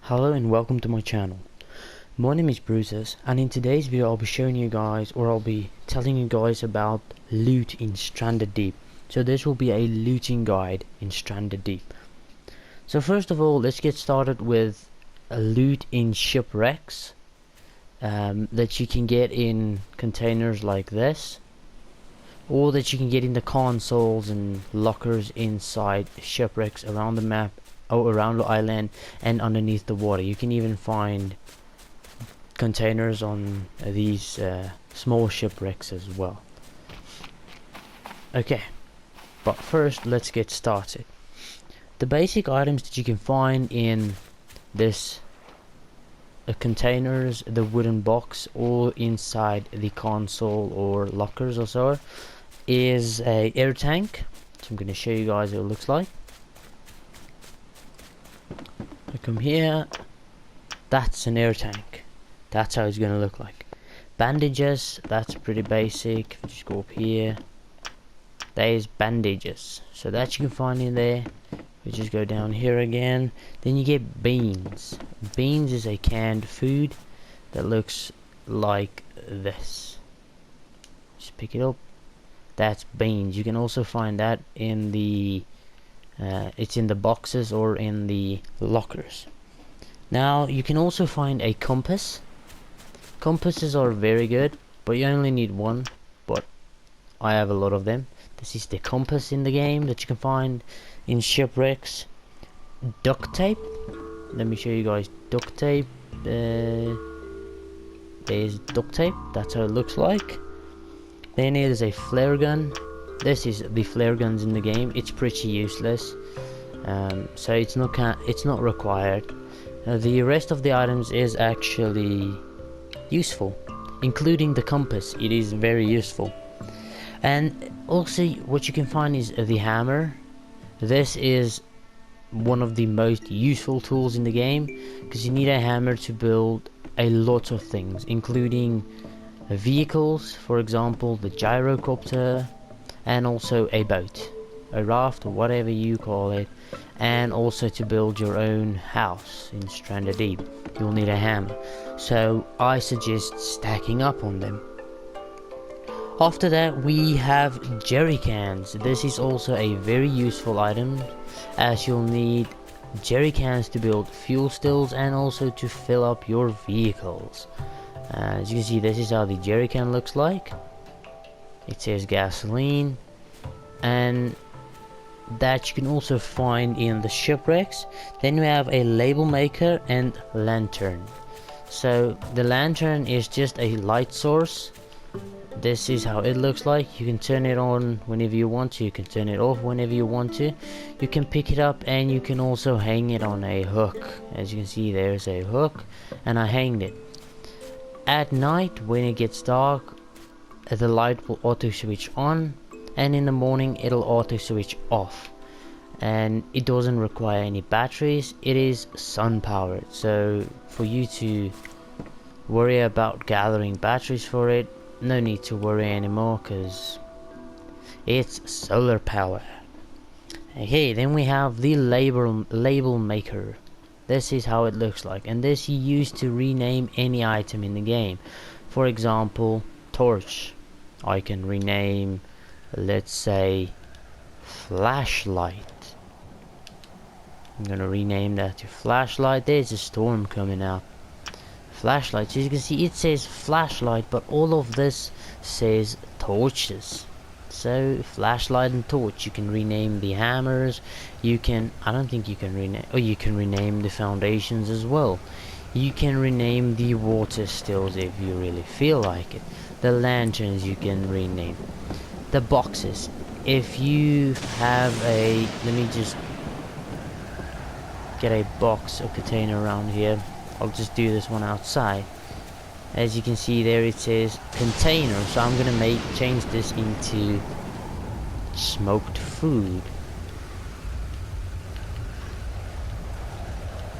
Hello and welcome to my channel. My name is Bruises, and in today's video I'll be showing you guys, or I'll be telling you guys about loot in Stranded Deep. So this will be a looting guide in Stranded Deep. So first of all, let's get started with a loot in shipwrecks that you can get in containers like this, or that you can get in the consoles and lockers inside shipwrecks around the map, or around the island and underneath the water. You can even find containers on these small shipwrecks as well. Okay, but first let's get started. The basic items that you can find in this containers, the wooden box, or inside the console or lockers or so, is a air tank. So I'm going to show you guys what it looks like. I come here, that's an air tank. That's how it's gonna look like. Bandages, that's pretty basic. If you just go up here, there's bandages, so that you can find in there. We just go down here again, then you get beans. Beans is a canned food that looks like this. Just pick it up, that's beans. You can also find that in the it's in the boxes or in the lockers. Now you can also find a compass. Compasses are very good, but you only need one, but I have a lot of them. This is the compass in the game that you can find in shipwrecks. Duct tape, let me show you guys duct tape. There's duct tape, that's how it looks like. Then there's a flare gun. This is the flare guns in the game. It's pretty useless, so it's not required. The rest of the items is actually useful, including the compass. It is very useful. And also what you can find is the hammer. This is one of the most useful tools in the game, because you need a hammer to build a lot of things, including vehicles, for example the gyrocopter, and also a boat, a raft, or whatever you call it. And also to build your own house in Stranded Deep, you'll need a hammer, so I suggest stacking up on them. After that we have jerry cans. This is also a very useful item, as you'll need jerry cans to build fuel stills and also to fill up your vehicles. As you can see, this is how the jerry can looks like. It says gasoline, and that you can also find in the shipwrecks. Then we have a label maker and lantern. So the lantern is just a light source. This is how it looks like. You can turn it on whenever you want to, you can turn it off whenever you want to. You can pick it up and you can also hang it on a hook. As you can see, there's a hook and I hanged it. At night when it gets dark, the light will auto switch on, and in the morning it'll auto switch off, and it doesn't require any batteries. It is sun powered, so for you to worry about gathering batteries for it, no need to worry anymore, because it's solar power. Okay, then we have the label maker. This is how it looks like, and this you use to rename any item in the game. For example, torch, I can rename, let's say, flashlight. I'm gonna rename that to flashlight. There's a storm coming out. Flashlight, so you can see it says flashlight, but all of this says torches. So flashlight and torch. You can rename the hammers. You can, I don't think you can rename, oh, you can rename the foundations as well. You can rename the water stills if you really feel like it. The lanterns you can rename. The boxes, if you have a, let me just get a box or container around here. I'll just do this one outside. As you can see there, it says container, so I'm gonna change this into smoked food.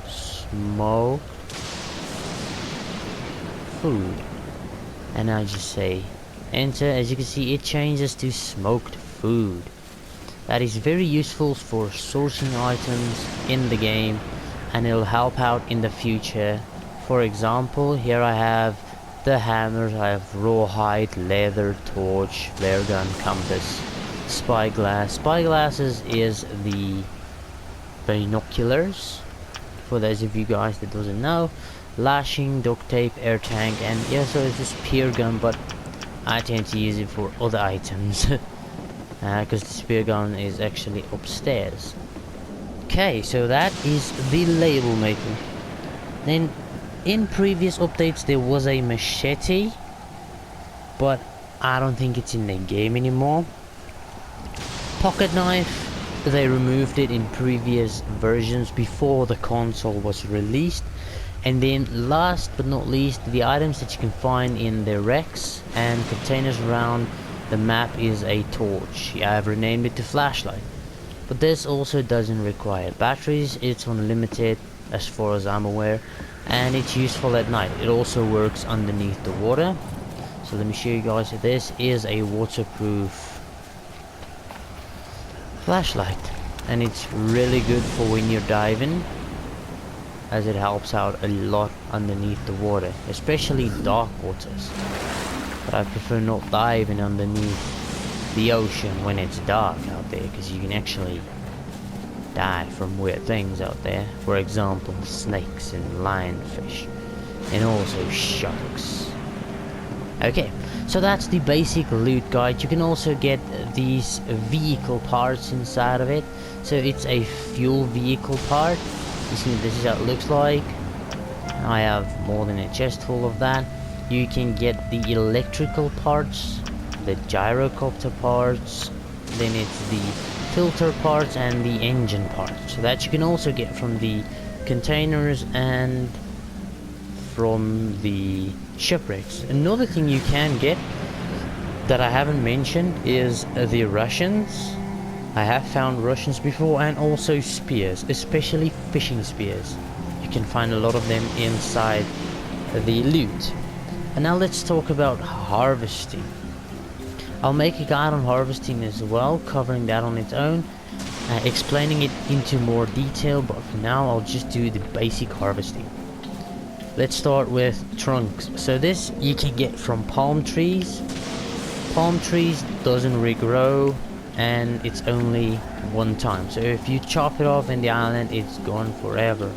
Smoked food, and I just say enter. As you can see, it changes to smoked food. That is very useful for sourcing items in the game, and it'll help out in the future. For example, here I have the hammers, I have rawhide, leather, torch, flare gun, compass, spyglass. Spyglasses is the binoculars, for those of you guys that doesn't know. Lashing, duct tape, air tank, and yeah, so it's just spear gun, but I tend to use it for other items because the spear gun is actually upstairs. Okay, so that is the label maker. Then in previous updates there was a machete, but I don't think it's in the game anymore. Pocket knife, they removed it in previous versions before the console was released. And then last but not least, the items that you can find in the wrecks and containers around the map is a torch. I have renamed it to flashlight. But this also doesn't require batteries, it's unlimited as far as I'm aware, and it's useful at night. It also works underneath the water. So let me show you guys, this is a waterproof flashlight, and it's really good for when you're diving, as it helps out a lot underneath the water, especially dark waters. But I prefer not diving underneath the ocean when it's dark out there, because you can actually die from weird things out there. For example, snakes and lionfish, and also sharks. Okay, so that's the basic loot guide. You can also get these vehicle parts inside of it. So it's a fuel vehicle part. You see, this is how it looks like. I have more than a chest full of that. You can get the electrical parts, the gyrocopter parts, then it's the filter parts and the engine parts. So that you can also get from the containers and from the shipwrecks. Another thing you can get that I haven't mentioned is the Russians. I have found Russians before, and also spears, especially fishing spears. You can find a lot of them inside the loot. And now let's talk about harvesting. I'll make a guide on harvesting as well, covering that on its own, explaining it into more detail, but for now I'll just do the basic harvesting. Let's start with trunks. So this you can get from palm trees. Palm trees doesn't regrow, and it's only one time. So if you chop it off in the island, it's gone forever.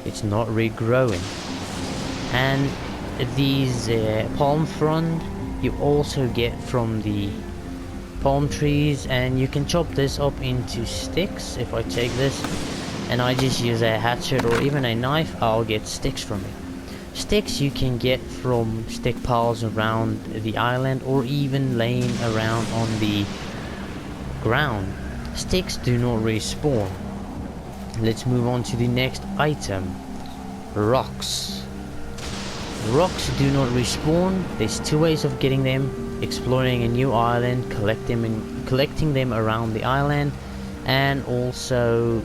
It's not regrowing. And these palm frond you also get from the palm trees, and you can chop this up into sticks. If I take this and I just use a hatchet or even a knife, I'll get sticks from it. Sticks you can get from stick piles around the island, or even laying around on the ground. Sticks do not respawn. Let's move on to the next item. Rocks. Rocks do not respawn. There's two ways of getting them: exploring a new island, collecting them around the island, and also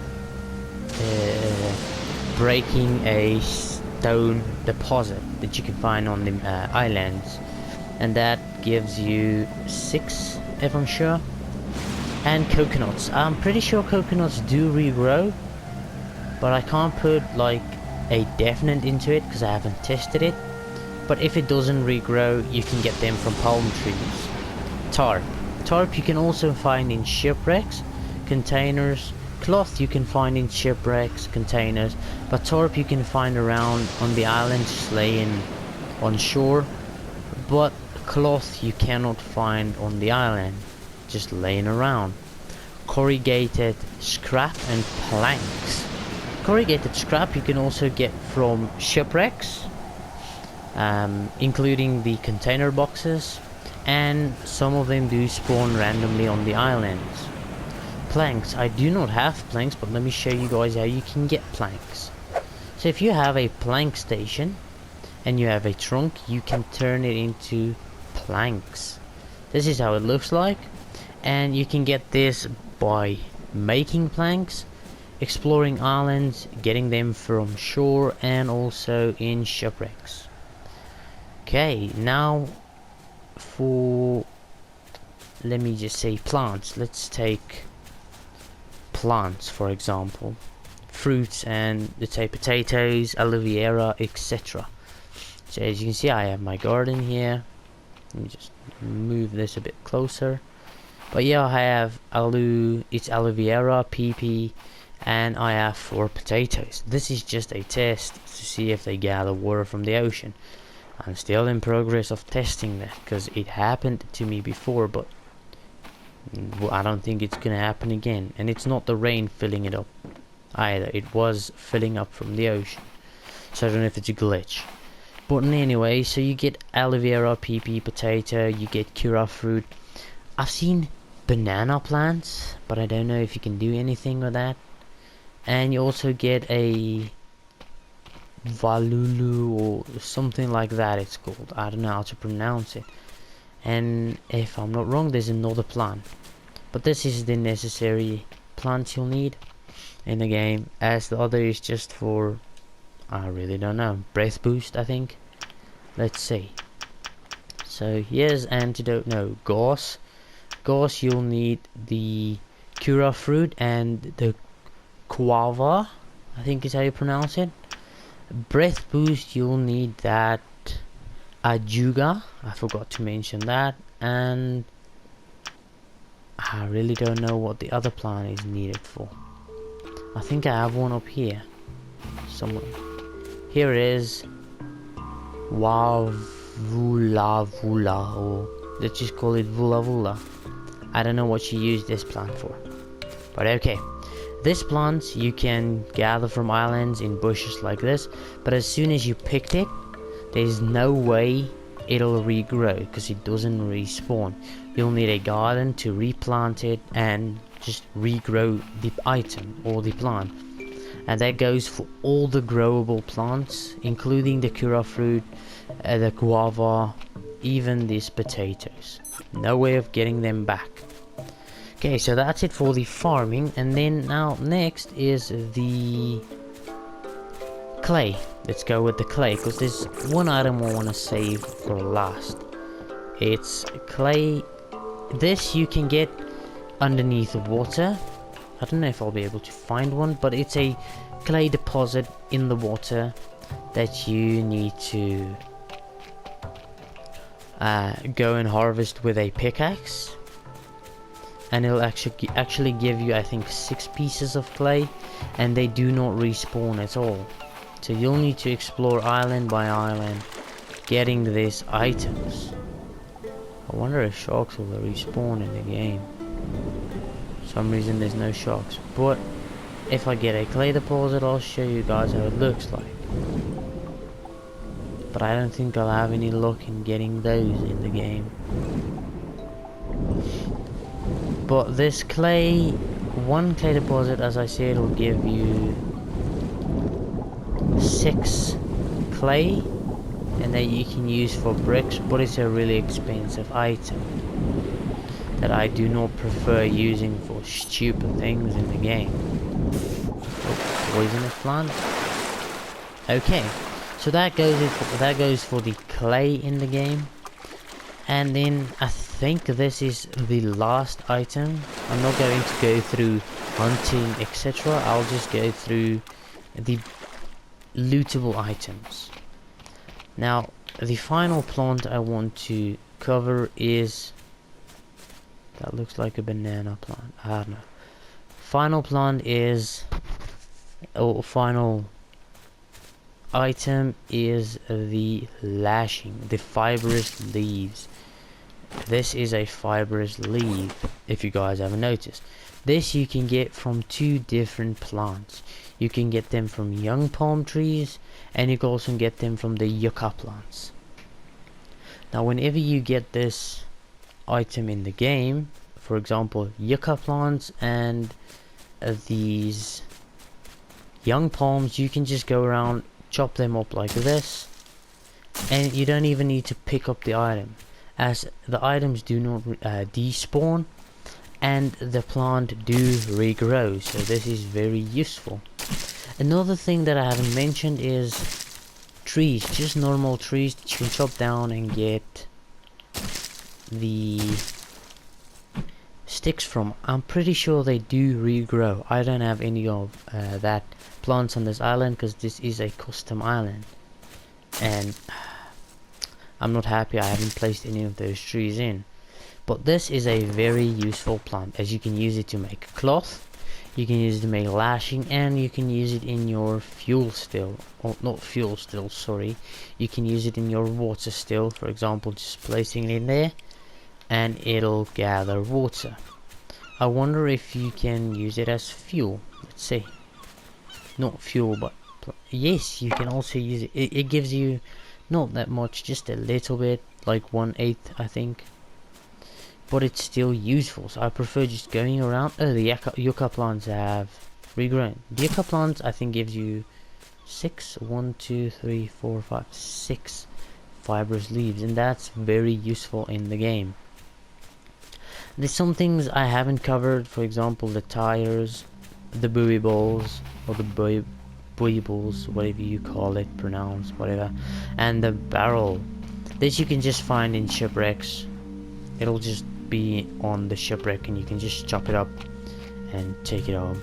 breaking a stone deposit that you can find on the islands, and that gives you 6, if I'm sure. And coconuts. I'm pretty sure coconuts do regrow, but I can't put like a definite into it because I haven't tested it. But if it doesn't regrow, you can get them from palm trees. Tarp. Tarp you can also find in shipwrecks, containers. Cloth you can find in shipwrecks, containers, but tarp you can find around on the island, just laying on shore. But cloth you cannot find on the island, just laying around. Corrugated scrap and planks. Corrugated scrap you can also get from shipwrecks, including the container boxes, and some of them do spawn randomly on the islands. Planks. I do not have planks, but let me show you guys how you can get planks. So if you have a plank station and you have a trunk, you can turn it into planks. This is how it looks like, and you can get this by making planks, exploring islands, getting them from shore, and also in shipwrecks. Okay, now for, let me just say, plants. Let's take plants for example. fruits and let's say potatoes, aloe vera, etc. So as you can see, I have my garden here. Let me just move this a bit closer. But yeah, I have aloe vera, PP, and I have 4 potatoes. This is just a test to see if they gather water from the ocean. I'm still in progress of testing that because it happened to me before, but I don't think it's gonna happen again. And it's not the rain filling it up either, it was filling up from the ocean. So I don't know if it's a glitch. But anyway, so you get aloe vera, PP, potato, you get kura fruit. I've seen banana plants, but I don't know if you can do anything with that. And you also get a valulu or something like that it's called. I don't know how to pronounce it. And if I'm not wrong, there's another plant. But this is the necessary plants you'll need in the game, as the other is just for, I really don't know, breath boost I think. Let's see. So here's antidote, no, gauze. Gauze, you'll need the kura fruit and the guava, I think is how you pronounce it. Breath boost, you'll need that ajuga, I forgot to mention that, and I really don't know what the other plant is needed for. I think I have one up here somewhere. Here it is, Wavula Vula, or let's just call it Vula Vula. I don't know what you use this plant for, but okay. This plant you can gather from islands in bushes like this, but as soon as you picked it, there's no way it'll regrow because it doesn't respawn. You'll need a garden to replant it and just regrow the item or the plant. And that goes for all the growable plants, including the kura fruit, the guava, even these potatoes. No way of getting them back. Okay, so that's it for the farming, and then now next is the clay. Let's go with the clay, because there's one item I want to save for last. It's clay. This you can get underneath the water. I don't know if I'll be able to find one, but it's a clay deposit in the water that you need to go and harvest with a pickaxe. And it'll actually give you, I think, 6 pieces of clay, and they do not respawn at all. So you'll need to explore island by island, getting these items. I wonder if sharks will respawn in the game. For some reason there's no sharks, but if I get a clay deposit, I'll show you guys how it looks like. But I don't think I'll have any luck in getting those in the game. But this clay, one clay deposit, as I said, will give you 6 clay, and that you can use for bricks, but it's a really expensive item that I do not prefer using for stupid things in the game. Oh, poisonous plant. Okay, so that goes for the clay in the game. And then I think this is the last item. I'm not going to go through hunting, etc. I'll just go through the lootable items. Now, the final plant I want to cover is, that looks like a banana plant. I don't know. Final plant is, or final item is the lashing, the fibrous leaves. This is a fibrous leaf, if you guys haven't noticed. This you can get from 2 different plants. You can get them from young palm trees, and you can also get them from the yucca plants. Now whenever you get this item in the game, for example yucca plants and these young palms, you can just go around, chop them up like this, and you don't even need to pick up the item, as the items do not despawn and the plant do regrow. So this is very useful. Another thing that I haven't mentioned is trees, just normal trees that you can chop down and get the sticks from, I'm pretty sure they do regrow. I don't have any of that plants on this island because this is a custom island, and I'm not happy I haven't placed any of those trees in. But this is a very useful plant, as you can use it to make cloth, you can use it to make lashing, and you can use it in your fuel still, or not fuel still, sorry, you can use it in your water still. For example, just placing it in there and it'll gather water. I wonder if you can use it as fuel. Let's see, not fuel, but yes, you can also use it. It gives you not that much, just a little bit, like 1/8 I think, but it's still useful. So I prefer just going around. Oh, the yucca plants have regrown. The yucca plants I think gives you 6 fibrous leaves, and that's very useful in the game. There's some things I haven't covered, for example the tires, the buoy balls, or the buoy balls, whatever you call it, pronounce, whatever, and the barrel. This you can just find in shipwrecks. It'll just be on the shipwreck and you can just chop it up and take it home.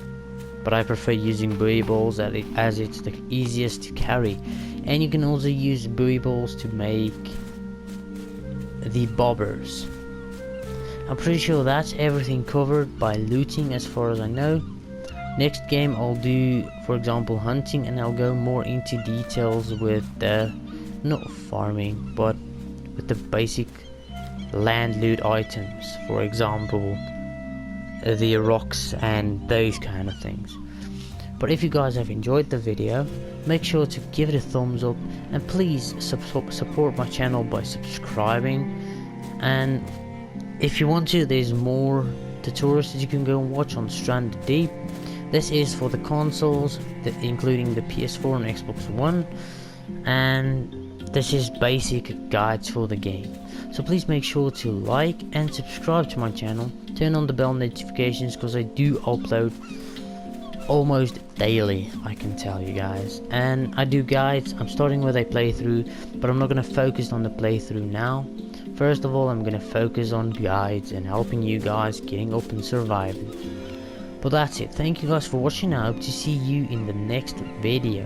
But I prefer using buoy balls as it's the easiest to carry, and you can also use buoy balls to make the bobbers. I'm pretty sure that's everything covered by looting as far as I know. Next game I'll do, for example, hunting, and I'll go more into details with not farming, but with the basic land loot items, for example the rocks and those kind of things. But if you guys have enjoyed the video, make sure to give it a thumbs up, and please support my channel by subscribing. And if you want to, there's more tutorials that you can go and watch on Stranded Deep. This is for the consoles, including the PS4 and Xbox One, and this is basic guides for the game. So please make sure to like and subscribe to my channel, turn on the bell notifications, because I do upload almost daily, I can tell you guys. And I do guides. I'm starting with a playthrough, but I'm not going to focus on the playthrough now. First of all, I'm going to focus on guides and helping you guys getting up and surviving. But that's it. Thank you guys for watching. I hope to see you in the next video.